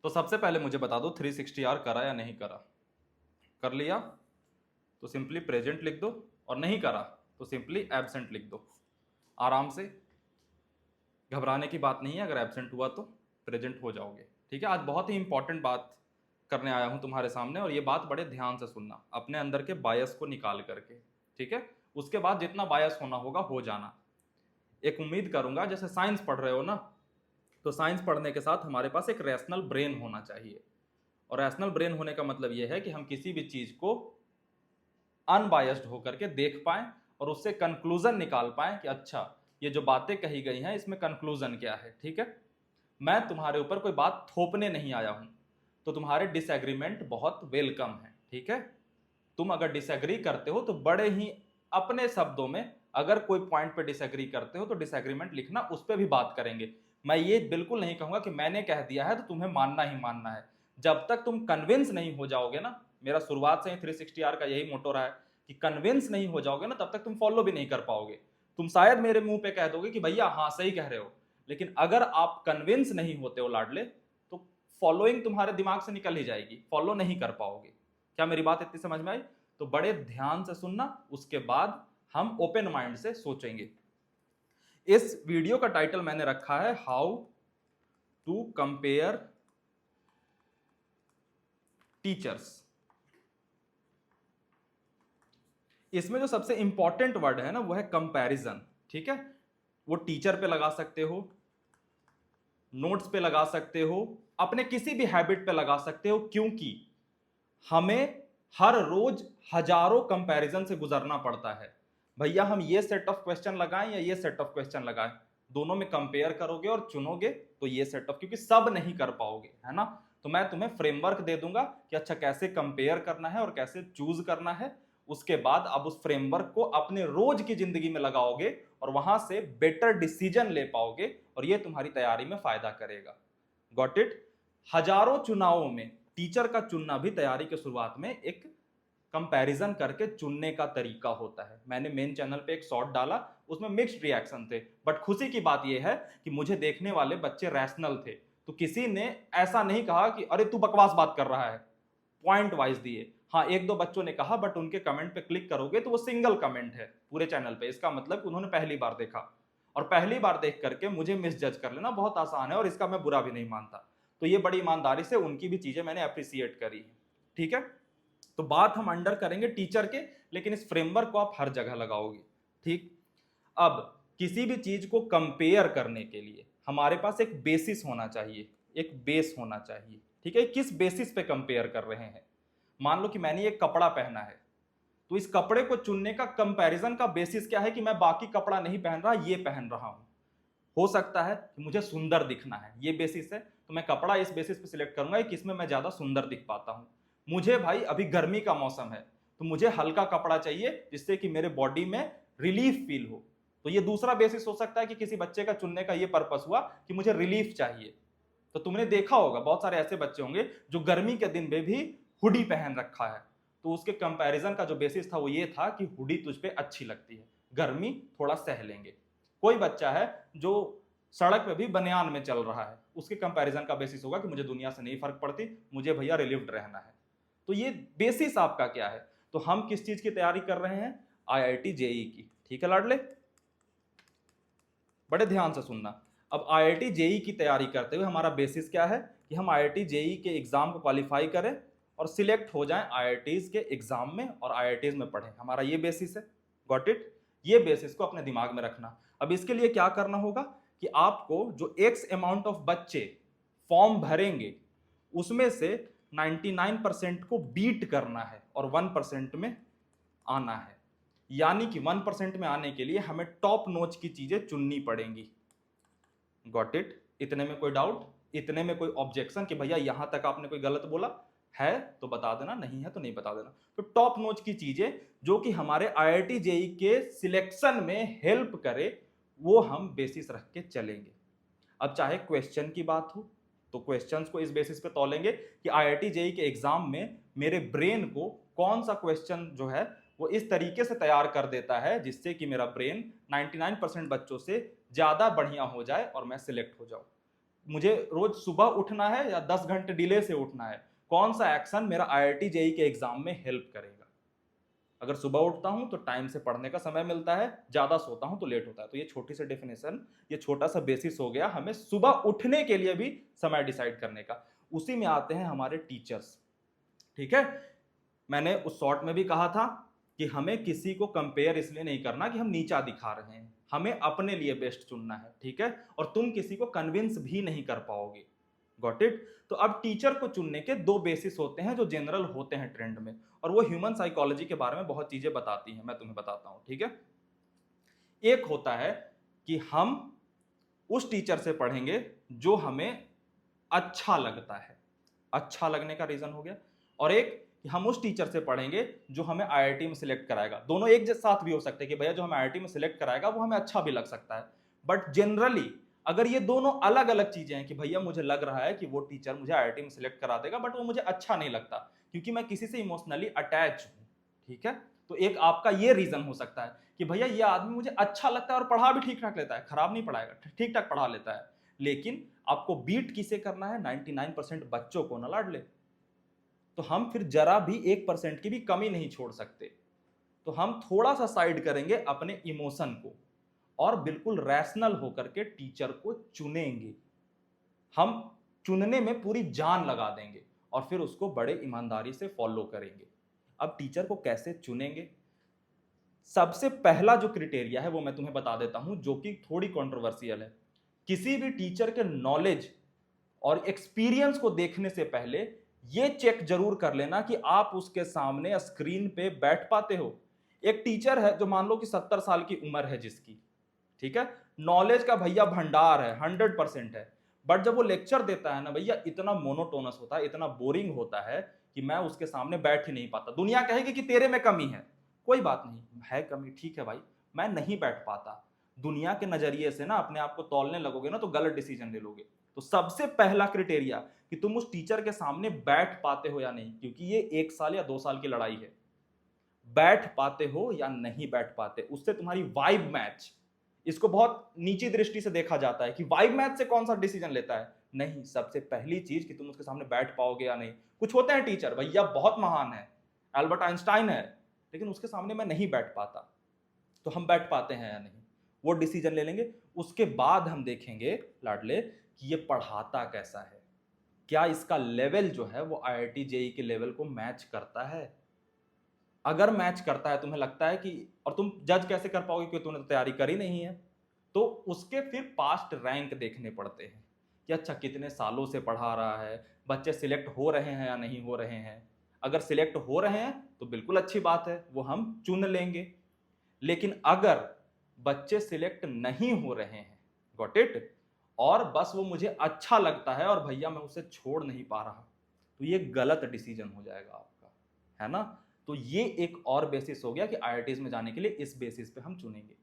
तो सबसे पहले मुझे बता दो 360R करा या नहीं करा। कर लिया तो सिंपली प्रेजेंट लिख दो, और नहीं करा तो सिंपली एब्सेंट लिख दो। आराम से, घबराने की बात नहीं है, अगर एब्सेंट हुआ तो प्रेजेंट हो जाओगे। ठीक है, आज बहुत ही इंपॉर्टेंट बात करने आया हूं तुम्हारे सामने, और ये बात बड़े ध्यान से सुनना, अपने अंदर के बायस को निकाल करके। ठीक है, उसके बाद जितना बायस होना होगा हो जाना। एक उम्मीद करूंगा, जैसे साइंस पढ़ रहे हो ना, तो साइंस पढ़ने के साथ हमारे पास एक रैशनल ब्रेन होना चाहिए। और रैशनल ब्रेन होने का मतलब यह है कि हम किसी भी चीज को अनबायस्ड होकर के देख पाएं और उससे कंक्लूजन निकाल पाएं कि अच्छा ये जो बातें कही गई हैं इसमें कंक्लूजन क्या है। ठीक है, मैं तुम्हारे ऊपर कोई बात थोपने नहीं आया हूं, तो तुम्हारे डिसएग्रीमेंट बहुत वेलकम है। ठीक है, तुम अगर डिसएग्री करते हो तो बड़े ही अपने शब्दों में, अगर कोई पॉइंट पे डिसएग्री करते हो तो डिसएग्रीमेंट लिखना, उस पर भी बात करेंगे। मैं ये बिल्कुल नहीं कहूंगा कि मैंने कह दिया है तो तुम्हें मानना ही मानना है। जब तक तुम कन्विंस नहीं हो जाओगे ना, मेरा शुरुआत से ही 360R का यही मोटो रहा है कि कन्विंस नहीं हो जाओगे ना, तब तक तुम फॉलो भी नहीं कर पाओगे। तुम शायद मेरे मुंह पे कह दोगे कि भैया हाँ सही कह रहे हो, लेकिन अगर आप कन्विंस नहीं होते हो लाडले, तो फॉलोइंग तुम्हारे दिमाग से निकल ही जाएगी, फॉलो नहीं कर पाओगे। क्या मेरी बात इतनी समझ में आई? तो बड़े ध्यान से सुनना, उसके बाद हम ओपन माइंड से सोचेंगे। इस वीडियो का टाइटल मैंने रखा है हाउ टू कंपेयर टीचर्स। इसमें जो सबसे इंपॉर्टेंट वर्ड है ना, वो है कंपैरिजन। ठीक है, वो टीचर पे लगा सकते हो, नोट्स पे लगा सकते हो, अपने किसी भी हैबिट पे लगा सकते हो, क्योंकि हमें हर रोज हजारों कंपैरिजन से गुजरना पड़ता है। भैया हम ये सेट ऑफ क्वेश्चन लगाएं या ये सेट ऑफ क्वेश्चन लगाएं, दोनों में कंपेयर करोगे और चुनोगे तो ये सेट ऑफ, क्योंकि सब नहीं कर पाओगे, है ना। तो मैं तुम्हें फ्रेमवर्क दे दूंगा कि अच्छा कैसे कंपेयर करना है और कैसे चूज करना है। उसके बाद अब उस फ्रेमवर्क को अपने रोज की जिंदगी में लगाओगे और वहां से बेटर डिसीजन ले पाओगे, और ये तुम्हारी तैयारी में फायदा करेगा। Got it? हजारों चुनावों में टीचर का चुनना भी तैयारी के शुरुआत में एक कंपैरिजन करके चुनने का तरीका होता है। मैंने मेन चैनल पे एक शॉर्ट डाला, उसमें मिक्स्ड रिएक्शन थे, बट खुशी की बात यह है कि मुझे देखने वाले बच्चे रैशनल थे। तो किसी ने ऐसा नहीं कहा कि अरे तू बकवास बात कर रहा है, पॉइंट वाइज दिए। हाँ, एक दो बच्चों ने कहा, बट उनके कमेंट पे क्लिक करोगे तो वो सिंगल कमेंट है पूरे चैनल पे, इसका मतलब कि उन्होंने पहली बार देखा। और पहली बार देख करके मुझे मिसजज कर लेना बहुत आसान है, और इसका मैं बुरा भी नहीं मानता। तो ये बड़ी ईमानदारी से उनकी भी चीजें मैंने अप्रिसिएट करी है। ठीक है, तो बात हम अंडर करेंगे टीचर के, लेकिन इस फ्रेमवर्क को आप हर जगह लगाओगे। ठीक, अब किसी भी चीज को कंपेयर करने के लिए हमारे पास एक बेसिस होना चाहिए, एक बेस होना चाहिए। ठीक है, किस बेसिस पे कंपेयर कर रहे हैं? मान लो कि मैंने एक कपड़ा पहना है, तो इस कपड़े को चुनने का कंपैरिजन का बेसिस क्या है कि मैं बाकी कपड़ा नहीं पहन रहा, ये पहन रहा हूं। हो सकता है कि मुझे सुंदर दिखना है, ये बेसिस है, तो मैं कपड़ा इस बेसिस पे सिलेक्ट करूंगा कि किसमें मैं ज्यादा सुंदर दिख पाता हूं। मुझे भाई अभी गर्मी का मौसम है, तो मुझे हल्का कपड़ा चाहिए जिससे कि मेरे बॉडी में रिलीफ फील हो। तो ये दूसरा बेसिस हो सकता है कि किसी बच्चे का चुनने का ये पर्पस हुआ कि मुझे रिलीफ चाहिए। तो तुमने देखा होगा बहुत सारे ऐसे बच्चे होंगे जो गर्मी के दिन में भी हुडी पहन रखा है, तो उसके कंपैरिजन का जो बेसिस था वो ये था कि हुडी तुझ पे अच्छी लगती है, गर्मी थोड़ा सह लेंगे। कोई बच्चा है जो सड़क पे भी बनियान में चल रहा है, उसके कंपैरिजन का बेसिस होगा कि मुझे दुनिया से नहीं फर्क पड़ती, मुझे भैया रिलीव्ड रहना है। तो ये बेसिस आपका क्या है? तो हम किस चीज की तैयारी कर रहे हैं? आईआईटी जेई की। ठीक है लाडले, बड़े ध्यान से सुनना। अब आईआईटी जेई की तैयारी करते हुए हमारा बेसिस क्या है कि हम आईआईटी जेई के एग्जाम को क्वालिफाई करें और सिलेक्ट हो जाएं आईआईटीज के एग्जाम में और आईआईटीज में पढ़ें, हमारा ये बेसिस है। Got it? ये बेसिस को अपने दिमाग में रखना। अब इसके लिए क्या करना होगा कि आपको जो एक्स अमाउंट ऑफ बच्चे फॉर्म भरेंगे उसमें से 99% को बीट करना है और 1% में आना है। यानी कि 1% में आने के लिए हमें टॉप नोच की चीजें चुननी पड़ेंगी। Got it? इतने में कोई डाउट, इतने में कोई ऑब्जेक्शन कि भैया यहां तक आपने कोई गलत बोला है तो बता देना, नहीं है तो नहीं बता देना। तो टॉप नोच की चीजें जो कि हमारे आईआईटी जेई के सिलेक्शन में हेल्प करे, वो हम बेसिस रख के चलेंगे। अब चाहे क्वेश्चन की बात हो तो क्वेश्चंस को इस बेसिस पे तौलेंगे कि आईआईटी जेई के एग्जाम में मेरे ब्रेन को कौन सा क्वेश्चन जो है वो इस तरीके से तैयार कर देता है जिससे कि मेरा ब्रेन 99% बच्चों से ज्यादा बढ़िया हो जाए और मैं सिलेक्ट हो जाऊं। मुझे रोज सुबह उठना है या 10 घंटे डिले से उठना है, कौन सा एक्शन मेरा IIT जेईई के एग्जाम में हेल्प करेगा। अगर सुबह उठता हूं तो टाइम से पढ़ने का समय मिलता है, ज्यादा सोता हूं तो लेट होता है। तो ये छोटी सी डेफिनेशन, ये छोटा सा बेसिस हो गया हमें सुबह उठने के लिए भी समय डिसाइड करने का। उसी में आते हैं हमारे टीचर्स। ठीक है, मैंने उस शॉर्ट में भी कहा था कि हमें किसी को कंपेयर इसलिए नहीं करना कि हम नीचा दिखा रहे हैं, हमें अपने लिए बेस्ट चुनना है। ठीक है, और तुम किसी को कन्विंस भी नहीं कर पाओगे। Got it. तो अब टीचर को चुनने के दो बेसिस होते हैं जो जनरल होते हैं ट्रेंड में, और वो ह्यूमन साइकोलॉजी के बारे में बहुत चीजें बताती हैं, मैं तुम्हें बताता हूं। ठीक है, एक होता है कि हम उस टीचर से पढ़ेंगे जो हमें अच्छा लगता है, अच्छा लगने का रीजन हो गया, और एक कि हम उस टीचर से पढ़ेंगे जो हमें IIT में सिलेक्ट कराएगा। दोनों एक साथ भी हो सकते हैं कि भैया जो हमें IIT में सिलेक्ट कराएगा वो हमें अच्छा भी लग सकता है, बट जनरली अगर ये दोनों अलग अलग चीजें हैं कि भैया मुझे लग रहा है कि वो टीचर मुझे IIT में सिलेक्ट करा देगा, बट वो मुझे अच्छा नहीं लगता क्योंकि मैं किसी से इमोशनली अटैच हूं। ठीक है, तो एक आपका ये रीजन हो सकता है कि भैया ये आदमी मुझे अच्छा लगता है और पढ़ा भी ठीक ठाक लेता है, खराब नहीं पढ़ाएगा, ठीक ठाक पढ़ा लेता है, लेकिन आपको बीट किसे करना है, 99% बच्चों को ना लाडले। तो हम फिर जरा भी 1% की भी कमी नहीं छोड़ सकते। तो हम थोड़ा सा साइड करेंगे अपने इमोशन को और बिल्कुल रैशनल होकर के टीचर को चुनेंगे। हम चुनने में पूरी जान लगा देंगे और फिर उसको बड़े ईमानदारी से फॉलो करेंगे। अब टीचर को कैसे चुनेंगे? सबसे पहला जो क्राइटेरिया है वो मैं तुम्हें बता देता हूं, जो कि थोड़ी कंट्रोवर्शियल है। किसी भी टीचर के नॉलेज और एक्सपीरियंस को देखने से पहले ये चेक जरूर कर लेना कि आप उसके सामने स्क्रीन पे बैठ पाते हो। एक टीचर है जो मान लो कि 70 साल की उम्र है जिसकी, ठीक है, नॉलेज का भैया भंडार है, 100% है, बट जब वो लेक्चर देता है ना भैया, इतना मोनोटोनस होता है, इतना बोरिंग होता है कि मैं उसके सामने बैठ ही नहीं पाता। दुनिया कहेगी कि तेरे में कमी है, कोई बात नहीं है, कमी ठीक है भाई, मैं नहीं बैठ पाता। दुनिया के नजरिए से ना अपने आप को तौलने लगोगे ना तो गलत डिसीजन ले लोगे। तो सबसे पहला क्राइटेरिया कि तुम उस टीचर के सामने बैठ पाते हो या नहीं, क्योंकि ये 1 साल या 2 साल की लड़ाई है। बैठ पाते हो या नहीं बैठ पाते, उससे तुम्हारी वाइब मैच, इसको बहुत नीची दृष्टि से देखा जाता है कि वाइब मैच से कौन सा डिसीजन लेता है। नहीं, सबसे पहली चीज कि तुम उसके सामने बैठ पाओगे या नहीं। कुछ होते हैं टीचर भैया बहुत महान है, एल्बर्ट आइंस्टाइन है, लेकिन उसके सामने मैं नहीं बैठ पाता। तो हम बैठ पाते हैं या नहीं, वो डिसीजन ले लेंगे। उसके बाद हम देखेंगे लाडले कि ये पढ़ाता कैसा है, क्या इसका लेवल जो है वो IIT जेईई के लेवल को मैच करता है। अगर मैच करता है, तुम्हें लगता है कि, और तुम जज कैसे कर पाओगे क्योंकि तुमने तो तैयारी करी नहीं है, तो उसके फिर पास्ट रैंक देखने पड़ते हैं कि अच्छा कितने सालों से पढ़ा रहा है, बच्चे सिलेक्ट हो रहे हैं या नहीं हो रहे हैं। अगर सिलेक्ट हो रहे हैं तो बिल्कुल अच्छी बात है, वो हम चुन लेंगे। लेकिन अगर बच्चे सिलेक्ट नहीं हो रहे हैं, गॉट इट, और बस वो मुझे अच्छा लगता है और भैया मैं उसे छोड़ नहीं पा रहा, तो ये गलत डिसीजन हो जाएगा आपका, है ना। तो ये एक और बेसिस हो गया कि IITs में जाने के लिए इस बेसिस पे हम चुनेंगे।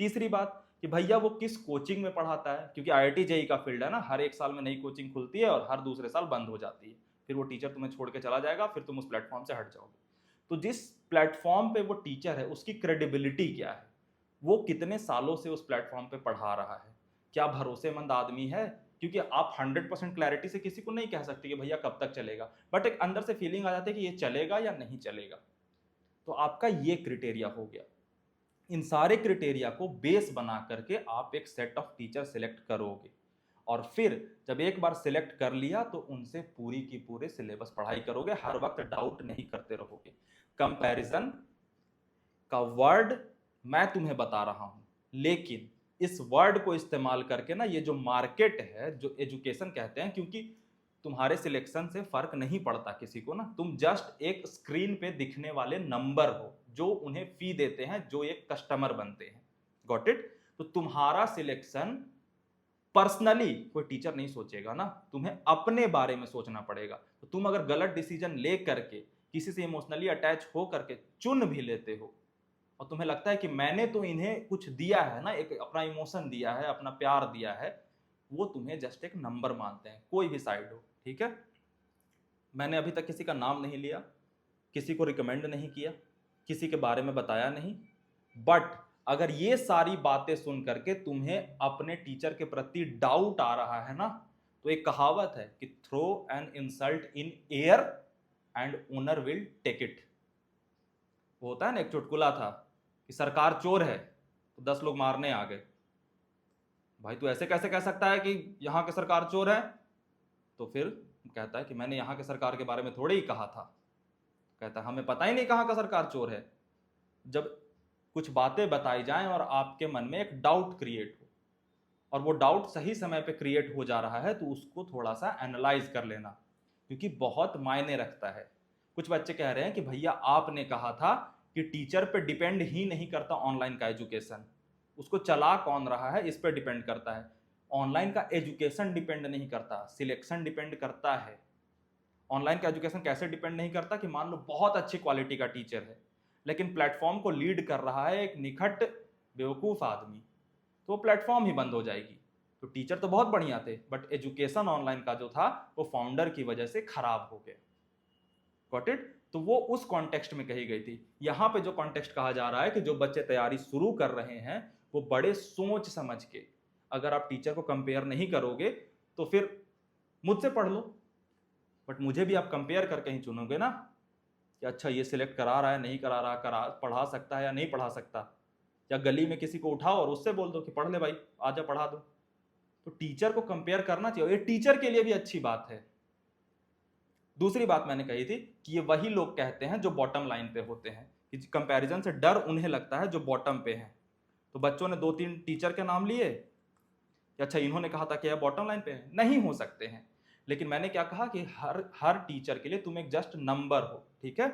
तीसरी बात कि भैया वो किस कोचिंग में पढ़ाता है, क्योंकि IIT जेईई का फील्ड है ना, हर एक साल में नई कोचिंग खुलती है और हर दूसरे साल बंद हो जाती है। फिर वो टीचर तुम्हें छोड़ के चला जाएगा, फिर तुम उस प्लेटफॉर्म से हट जाओगे। तो जिस प्लेटफॉर्म पे वो टीचर है उसकी क्रेडिबिलिटी क्या है, वो कितने सालों से उस प्लेटफॉर्म पे पढ़ा रहा है, क्या भरोसेमंद आदमी है। क्योंकि आप 100% क्लैरिटी से किसी को नहीं कह सकते कि भैया कब तक चलेगा, बट एक अंदर से फीलिंग आ जाती है कि ये चलेगा या नहीं चलेगा। तो आपका ये क्राइटेरिया हो गया। इन सारे क्राइटेरिया को बेस बना करके आप एक सेट ऑफ टीचर सिलेक्ट करोगे, और फिर जब एक बार सिलेक्ट कर लिया तो उनसे पूरी की पूरे सिलेबस पढ़ाई करोगे, हर वक्त डाउट नहीं करते रहोगे। कंपैरिजन का वर्ड मैं तुम्हें बता रहा हूं, लेकिन इस वर्ड को इस्तेमाल करके ना, ये जो मार्केट है, जो एजुकेशन कहते हैं, क्योंकि तुम्हारे सिलेक्शन से फर्क नहीं पड़ता किसी को ना, तुम जस्ट एक स्क्रीन पे दिखने वाले नंबर हो जो उन्हें फी देते हैं, जो एक कस्टमर बनते हैं। Got it. तो तुम्हारा सिलेक्शन पर्सनली कोई टीचर नहीं सोचेगा ना, तुम्हें अपने बारे में सोचना पड़ेगा। तो तुम अगर गलत डिसीजन ले करके किसी से इमोशनली अटैच हो करके चुन भी लेते हो, और तुम्हें लगता है कि मैंने तो इन्हें कुछ दिया है ना, एक अपना इमोशन दिया है, अपना प्यार दिया है, वो तुम्हें जस्ट एक नंबर मानते हैं, कोई भी साइड हो। ठीक है, मैंने अभी तक किसी का नाम नहीं लिया, किसी को रिकमेंड नहीं किया, किसी के बारे में बताया नहीं, बट अगर ये सारी बातें सुन करके तुम्हें अपने टीचर के प्रति डाउट आ रहा है ना, तो एक कहावत है कि throw an insult in air and honour will take it. वो होता है ना, एक चुटकुला था कि सरकार चोर है तो 10 लोग मारने आ गए। भाई तू ऐसे कैसे कह सकता है कि यहाँ की सरकार चोर है? तो फिर कहता है कि मैंने यहाँ के सरकार के बारे में थोड़े ही कहा था। कहता है हमें पता ही नहीं कहाँ का सरकार चोर है। जब कुछ बातें बताई जाएं और आपके मन में एक डाउट क्रिएट हो और वो डाउट सही समय पे क्रिएट हो जा रहा है तो उसको थोड़ा सा एनालाइज कर लेना, क्योंकि बहुत मायने रखता है। कुछ बच्चे कह रहे हैं कि भैया आपने कहा था कि टीचर पे डिपेंड ही नहीं करता ऑनलाइन का एजुकेशन, उसको चला कौन रहा है इस पे डिपेंड करता है। ऑनलाइन का एजुकेशन डिपेंड नहीं करता, सिलेक्शन डिपेंड करता है। ऑनलाइन का एजुकेशन कैसे डिपेंड नहीं करता कि मान लो बहुत अच्छी क्वालिटी का टीचर है लेकिन प्लेटफॉर्म को लीड कर रहा है एक निखट बेवकूफ आदमी, तो वो प्लेटफॉर्म ही बंद हो जाएगी। तो टीचर तो बहुत बढ़िया थे बट एजुकेशन ऑनलाइन का जो था वो फाउंडर की वजह से खराब हो गया। Got it? तो वो उस कॉन्टेक्स्ट में कही गई थी। यहां पे जो कॉन्टेक्स्ट कहा जा रहा है कि जो बच्चे तैयारी शुरू कर रहे हैं वो बड़े सोच समझ के, अगर आप टीचर को कंपेयर नहीं करोगे तो फिर मुझसे पढ़ लो, बट मुझे भी आप कंपेयर करके ही चुनोगे ना कि अच्छा ये सिलेक्ट करा रहा है नहीं करा रहा, पढ़ा सकता है या नहीं पढ़ा सकता। या गली में किसी को उठाओ और उससे बोल दो कि पढ़ ले भाई, आजा पढ़ा दो। तो टीचर को कंपेयर करना चाहिए, ये टीचर के लिए भी अच्छी बात है। दूसरी बात मैंने कही थी कि ये वही लोग कहते हैं जो बॉटम लाइन पे होते हैं, कि कंपैरिजन से डर उन्हें लगता है जो बॉटम पे हैं। तो बच्चों ने 2-3 टीचर के नाम लिए कि अच्छा इन्होंने कहा था कि यह बॉटम लाइन पे है, नहीं हो सकते हैं। लेकिन मैंने क्या कहा कि हर टीचर के लिए तुम एक जस्ट नंबर हो, ठीक है।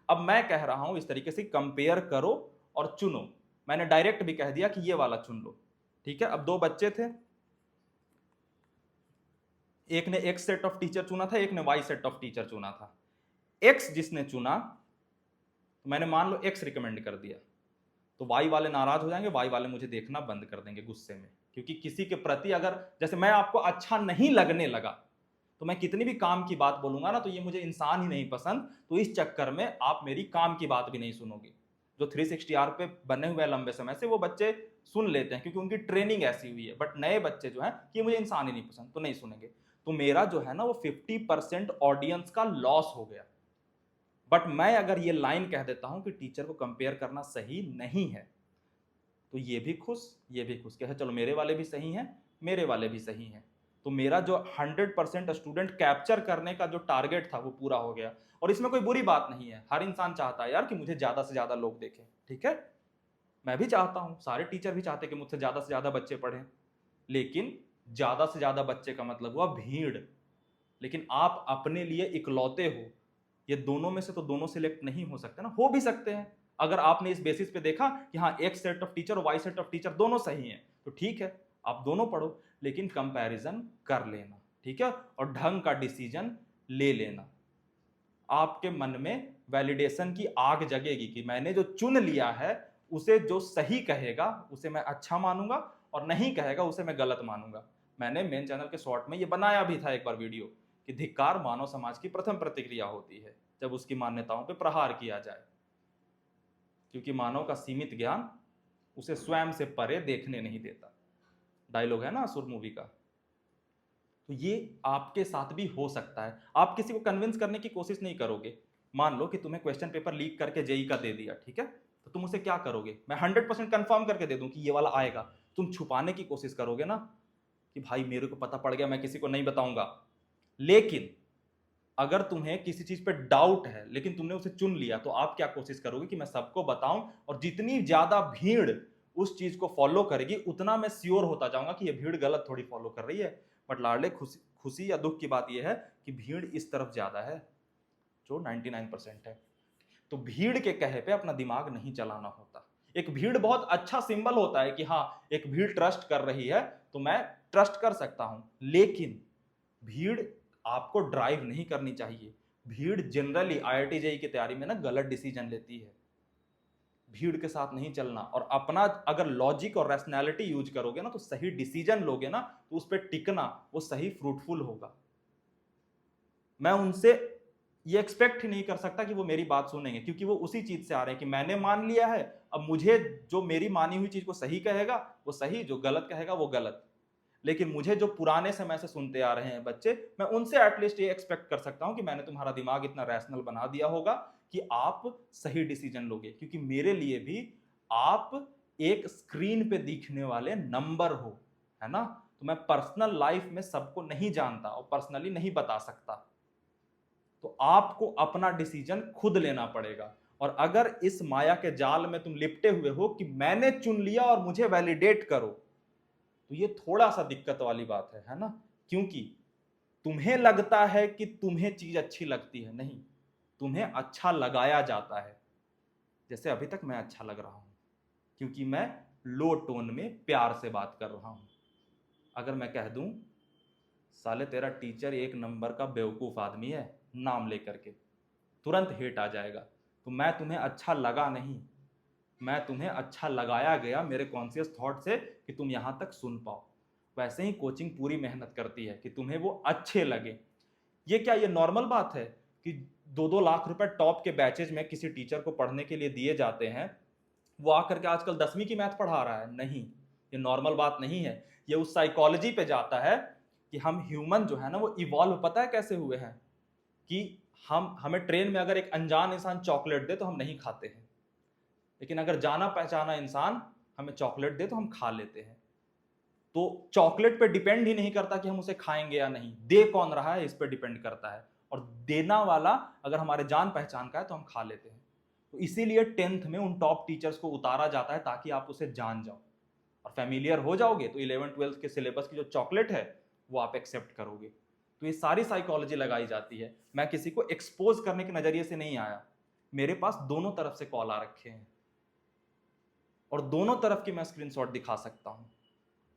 अब मैं कह रहा हूं इस तरीके से कंपेयर करो और चुनो। मैंने डायरेक्ट भी कह दिया कि ये वाला चुन लो, ठीक है। अब 2 बच्चे थे, एक ने एक्स सेट ऑफ टीचर चुना था, एक ने वाई सेट ऑफ टीचर चुना था। एक्स जिसने चुना तो मैंने मान लो एक्स रिकमेंड कर दिया, तो वाई वाले नाराज हो जाएंगे, वाई वाले मुझे देखना बंद कर देंगे गुस्से में। क्योंकि किसी के प्रति अगर जैसे मैं आपको अच्छा नहीं लगने लगा तो मैं कितनी भी काम की बात बोलूंगा ना तो ये मुझे इंसान ही नहीं पसंद, तो इस चक्कर में आप मेरी काम की बात भी नहीं सुनोगे। जो 360 आर पे बने हुए हैं लंबे समय से वो बच्चे सुन लेते हैं क्योंकि उनकी ट्रेनिंग ऐसी हुई है, बट नए बच्चे जो हैं कि मुझे इंसान ही नहीं पसंद तो नहीं सुनेंगे। तो मेरा जो है ना वो 50% ऑडियंस का लॉस हो गया। बट मैं अगर ये लाइन कह देता हूं कि टीचर को कंपेयर करना सही नहीं है तो ये भी खुश ये भी खुश, कहे चलो मेरे वाले भी सही हैं मेरे वाले भी सही हैं। तो मेरा जो 100% स्टूडेंट कैप्चर करने का जो टारगेट था वो पूरा हो गया। और इसमें कोई बुरी बात नहीं है, हर इंसान चाहता है यार कि मुझे ज्यादा से ज्यादा लोग देखें, ठीक है। मैं भी चाहता हूं, सारे टीचर भी चाहते हैं कि मुझसे ज्यादा से ज्यादा बच्चे पढ़ें, लेकिन ज्यादा से ज्यादा बच्चे का मतलब हुआ भीड़। लेकिन आप अपने लिए इकलौते हो, ये दोनों में से तो दोनों सिलेक्ट नहीं हो सकते ना, हो भी सकते हैं। अगर आपने इस बेसिस पे देखा कि हाँ एक्स सेट ऑफ टीचर और वाई सेट ऑफ टीचर दोनों सही हैं तो ठीक है, आप दोनों पढ़ो, लेकिन कंपैरिजन कर लेना, ठीक है। और ढंग का डिसीजन ले लेना। आपके मन में वैलिडेशन की आग जगेगी कि मैंने जो चुन लिया है उसे जो सही कहेगा उसे मैं अच्छा मानूंगा और नहीं कहेगा उसे मैं गलत मानूंगा। मैंने मेन चैनल के शॉर्ट में ये बनाया भी था एक बार वीडियो कि धिक्कार मानव समाज की प्रथम प्रतिक्रिया होती है जब उसकी मान्यताओं पर प्रहार किया जाए, क्योंकि मानव का सीमित ज्ञान उसे स्वयं से परे देखने नहीं देता। डायलॉग है ना असुर मूवी का। तो ये आपके साथ भी हो सकता है। आप किसी को कन्विंस करने की कोशिश नहीं करोगे। मान लो कि तुम्हें क्वेश्चन पेपर लीक करके जेई का दे दिया, ठीक है, तो तुम उसे क्या करोगे? मैं 100% कंफर्म करके दे दूं कि ये वाला आएगा, तुम छुपाने की कोशिश करोगे ना कि भाई मेरे को पता पड़ गया मैं किसी को नहीं बताऊंगा। लेकिन अगर तुम्हें किसी चीज पे डाउट है लेकिन तुमने उसे चुन लिया तो आप क्या कोशिश करोगे कि मैं सबको बताऊं, और जितनी ज्यादा भीड़ उस चीज को फॉलो करेगी उतना मैं श्योर होता जाऊंगा कि ये भीड़ गलत थोड़ी फॉलो कर रही है। बट लाडले खुशी या दुख की बात यह है कि भीड़ इस तरफ ज्यादा है जो 99% है। तो भीड़ के कहे पे अपना दिमाग नहीं चलाना होता। एक भीड़ बहुत अच्छा सिंबल होता है कि हाँ एक भीड़ ट्रस्ट कर रही है तो मैं ट्रस्ट कर सकता हूं, लेकिन भीड़ आपको ड्राइव नहीं करनी चाहिए। भीड़ जनरली आईआईटी जेईई की तैयारी में ना गलत डिसीजन लेती है। भीड़ के साथ नहीं चलना और अपना अगर लॉजिक और रैशनैलिटी यूज करोगे ना तो सही डिसीजन लोगे ना तो उस पर टिकना वो सही फ्रूटफुल होगा। मैं उनसे ये एक्सपेक्ट ही नहीं कर सकता कि वो मेरी बात सुनेंगे, क्योंकि वो उसी चीज से आ रहे हैं कि मैंने मान लिया है, अब मुझे जो मेरी मानी हुई चीज को सही कहेगा वो सही, जो गलत कहेगा वो गलत। लेकिन मुझे जो पुराने समय से सुनते आ रहे हैं बच्चे, मैं उनसे एटलीस्ट ये एक्सपेक्ट कर सकता हूं कि मैंने तुम्हारा दिमाग इतना रैशनल बना दिया होगा कि आप सही डिसीजन लोगे। क्योंकि मेरे लिए भी आप एक स्क्रीन पे दिखने वाले नंबर हो, है ना। तो मैं पर्सनल लाइफ में सबको नहीं जानता और पर्सनली नहीं बता सकता। तो आपको अपना डिसीजन खुद लेना पड़ेगा। और अगर इस माया के जाल में तुम लिपटे हुए हो कि मैंने चुन लिया और मुझे वैलिडेट करो, तो ये थोड़ा सा दिक्कत वाली बात है ना। क्योंकि तुम्हें लगता है कि तुम्हें चीज अच्छी लगती है, नहीं, तुम्हें अच्छा लगाया जाता है। जैसे अभी तक मैं अच्छा लग रहा हूं क्योंकि मैं लो टोन में प्यार से बात कर रहा हूं। अगर मैं कह दूं साले तेरा टीचर एक नंबर का बेवकूफ आदमी है नाम लेकर के, तुरंत हेट आ जाएगा। तो मैं तुम्हें अच्छा लगा नहीं, मैं तुम्हें अच्छा लगाया गया मेरे कॉन्शियस थॉट से कि तुम यहां तक सुन पाओ। वैसे ही कोचिंग पूरी मेहनत करती है कि तुम्हें वो अच्छे लगे। ये क्या, ये नॉर्मल बात है कि 2-2 लाख रुपए टॉप के बैचेज में किसी टीचर को पढ़ने के लिए दिए जाते हैं, वो आकर के आजकल 10वीं की मैथ पढ़ा रहा है? नहीं, ये नॉर्मल बात नहीं है। ये उस साइकोलॉजी पे जाता है कि हम ह्यूमन जो है ना वो इवॉल्व पता है कैसे हुए हैं, कि हमें ट्रेन में अगर एक अनजान इंसान चॉकलेट दे तो हम नहीं खाते हैं, लेकिन अगर जाना पहचाना इंसान हमें चॉकलेट दे तो हम खा लेते हैं। तो चॉकलेट पे डिपेंड ही नहीं करता कि हम उसे खाएंगे या नहीं, दे कौन रहा है इस पे डिपेंड करता है। और देना वाला अगर हमारे जान पहचान का है तो हम खा लेते हैं। तो इसीलिए 10th में उन टॉप टीचर्स को उतारा जाता है ताकि आप उसे जान जाओ और फेमिलियर हो जाओगे तो 11th-12th के सिलेबस की जो चॉकलेट है वो आप एक्सेप्ट करोगे। तो ये सारी साइकोलॉजी लगाई जाती है। मैं किसी को एक्सपोज करने के नजरिए से नहीं आया, मेरे पास दोनों तरफ से कॉल आ रखे हैं और दोनों तरफ की मैं स्क्रीनशॉट दिखा सकता हूं,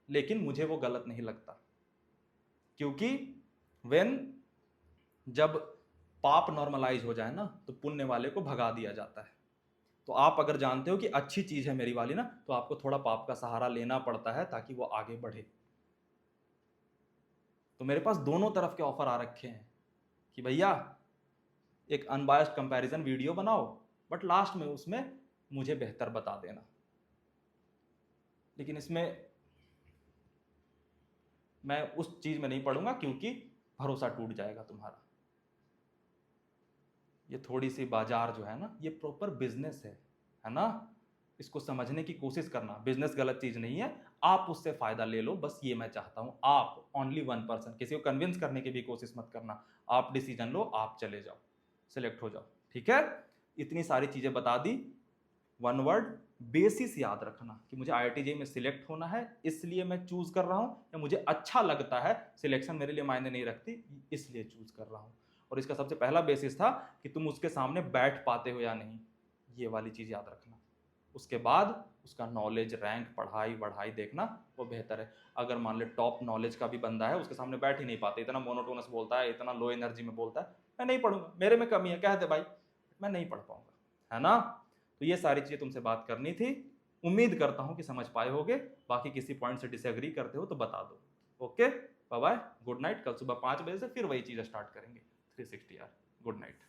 लेकिन मुझे वो गलत नहीं लगता। क्योंकि जब पाप नॉर्मलाइज हो जाए ना तो पुण्य वाले को भगा दिया जाता है। तो आप अगर जानते हो कि अच्छी चीज है मेरी वाली ना, तो आपको थोड़ा पाप का सहारा लेना पड़ता है ताकि वो आगे बढ़े। तो मेरे पास दोनों तरफ के ऑफर आ रखे हैं कि भैया एक अनबायस्ड कंपैरिजन वीडियो बनाओ, बट लास्ट में उसमें मुझे बेहतर बता देना। लेकिन इसमें मैं उस चीज में नहीं पढ़ूंगा क्योंकि भरोसा टूट जाएगा तुम्हारा। ये थोड़ी सी बाजार जो है ना, ये प्रॉपर बिजनेस है ना। इसको समझने की कोशिश करना। बिजनेस गलत चीज नहीं है, आप उससे फायदा ले लो, बस ये मैं चाहता हूं। आप ओनली वन पर्सन, किसी को कन्विंस करने की भी कोशिश मत करना। आप डिसीजन लो, आप चले जाओ, सिलेक्ट हो जाओ, ठीक है। इतनी सारी चीजें बता दी। वन वर्ड बेसिस याद रखना कि मुझे IIT में सिलेक्ट होना है इसलिए मैं चूज कर रहा हूं, या मुझे अच्छा लगता है, सिलेक्शन मेरे लिए मायने नहीं रखती इसलिए चूज कर रहा हूं। और इसका सबसे पहला बेसिस था कि तुम उसके सामने बैठ पाते हो या नहीं, ये वाली चीज याद रखना। उसके बाद उसका नॉलेज, रैंक, पढ़ाई वढ़ाई देखना वो बेहतर है। अगर मान ले टॉप नॉलेज का भी बंदा है, उसके सामने बैठ ही नहीं पाते, इतना मोनोटोनस बोलता है, इतना लो एनर्जी में बोलता है, मैं नहीं पढ़ूंगा, मेरे में कमी है, कह दे भाई, मैं नहीं पढ़ पाऊंगा, है ना। तो ये सारी चीजें तुमसे बात करनी थी। उम्मीद करता हूं कि समझ पाए होगे। बाकी किसी पॉइंट से डिसएग्री करते हो तो बता दो। Okay, bye bye, good night. कल सुबह 5 बजे से फिर वही चीज स्टार्ट करेंगे 360 यार। Good night.